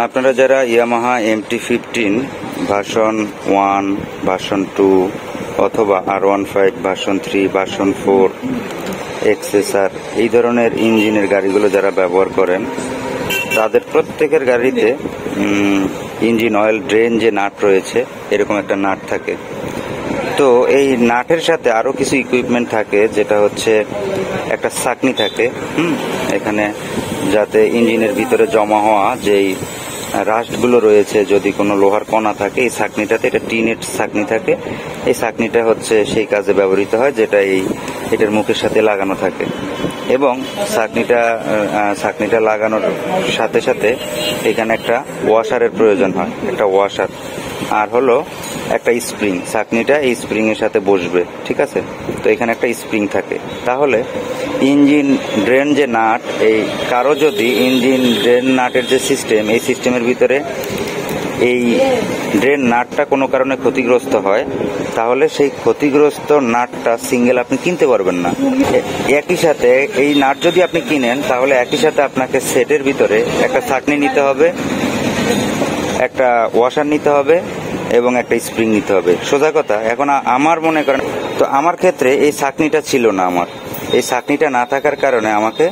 আপনারা যারা Yamaha MT-15 version 1, version 2 অথবা R15 ভার্সন 3, ভার্সন 4 এক্সেসার এই ধরনের ইঞ্জিনের গাড়িগুলো যারা ব্যবহার করেন, তাদের প্রত্যেকের গাড়িতে ইঞ্জিন অয়েল ড্রেন যে নাট রয়েছে এরকম একটা নাট থাকে। তো এই নাটের সাথে আরো কিছু ইকুইপমেন্ট থাকে, যেটা হচ্ছে একটা ছাঁকনি থাকে এখানে, যাতে ইঞ্জিনের ভিতরে জমা হওয়া যেই রাস্টগুলো রয়েছে, যদি কোনো লোহার কণা থাকে, এই ছাঁকনিটাতে, এটা টিনের ছাঁকনি থাকে, এই ছাঁকনিটা হচ্ছে সেই কাজে ব্যবহৃত হয়, যেটা এটার মুখের সাথে লাগানো থাকে। এবং ছাঁকনিটা লাগানোর সাথে সাথে এখানে একটা ওয়াশারের প্রয়োজন হয়, একটা ওয়াশার, আর হলো একটা স্প্রিং। ছাঁকনিটা এই স্প্রিং এর সাথে বসবে, ঠিক আছে? তো এখানে একটা স্প্রিং থাকে। তাহলে ইঞ্জিন ড্রেন যে নাট, এই কারো যদি ইঞ্জিন ড্রেন নাটের যে সিস্টেম, এই সিস্টেমের ভিতরে এই ড্রেন নাটটা কোনো কারণে ক্ষতিগ্রস্ত হয়, তাহলে সেই ক্ষতিগ্রস্ত নাটটা সিঙ্গেল আপনি কিনতে পারবেন না। একই সাথে এই নাট যদি আপনি কিনেন, তাহলে একই সাথে আপনাকে সেটের ভিতরে একটা ছাঁকনি নিতে হবে, একটা ওয়াশার নিতে হবে এবং একটা স্প্রিং নিতে হবে। সোজা কথা। এখন আমার মনে করেন, তো আমার ক্ষেত্রে এই ছাঁকনিটা ছিল না। আমার এই ছাঁকনিটা না থাকার কারণে আমাকে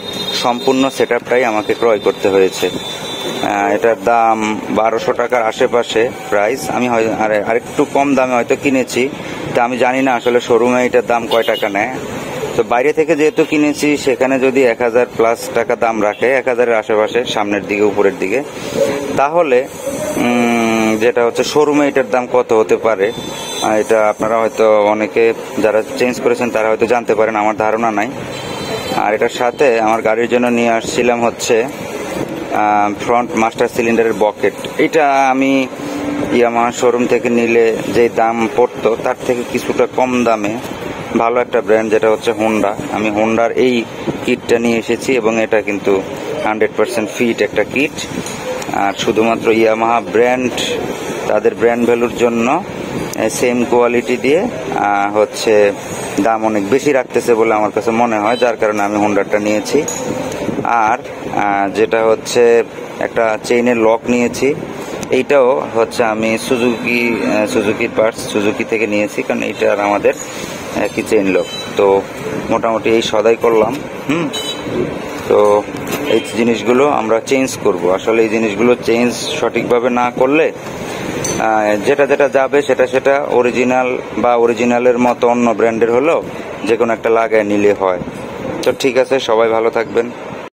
সম্পূর্ণ সেটআপটাই আমাকে ক্রয় করতে হয়েছে। এটার দাম 1200 টাকার আশেপাশে প্রাইস। আমি আরেকটু কম দামে হয়তো কিনেছি, তা আমি জানি না আসলে শোরুমে এটার দাম কয় টাকা নেয়। তো বাইরে থেকে যেহেতু কিনেছি, সেখানে যদি 1000 প্লাস টাকা দাম রাখে, 1000-এর আশেপাশে, সামনের দিকে উপরের দিকে, তাহলে যেটা হচ্ছে শোরুমে এটার দাম কত হতে পারে, এটা আপনারা হয়তো অনেকে যারা চেঞ্জ করেছেন তারা হয়তো জানতে পারেন, আমার ধারণা নাই। আর এটার সাথে আমার গাড়ির জন্য নিয়ে আসছিলাম হচ্ছে ফ্রন্ট মাস্টার সিলিন্ডারের বকেট। এটা আমি ইয়ামাহা শোরুম থেকে নিলে যে দাম পড়তো তার থেকে কিছুটা কম দামে ভালো একটা ব্র্যান্ড, যেটা হচ্ছে হোন্ডা। আমি হোন্ডার এই কিটটা নিয়ে এসেছি এবং এটা কিন্তু 100% ফিট একটা কিট। আর শুধুমাত্র ইয়ামাহা ব্র্যান্ড, তাদের ব্র্যান্ড ভ্যালুর জন্য সেম কোয়ালিটি দিয়ে হচ্ছে দাম অনেক বেশি রাখতেছে বলে আমার কাছে মনে হয়, যার কারণে আমি হোন্ডারটা নিয়েছি। আর যেটা হচ্ছে একটা চেইনের লক নিয়েছি, এইটাও হচ্ছে আমি সুজুকির পার্টস, সুজুকি থেকে নিয়েছি, কারণ এইটার আমাদের একই চেইন লক। তো মোটামুটি এই সদাই করলাম। তো এই জিনিসগুলো আমরা চেঞ্জ করব। আসলে এই জিনিসগুলো চেঞ্জ সঠিকভাবে না করলে যেটা যাবে সেটা অরিজিনাল বা অরিজিনালের মতো অন্য ব্র্যান্ডের হলো যে কোনো একটা লাগায় নিলে হয়। তো ঠিক আছে, সবাই ভালো থাকবেন।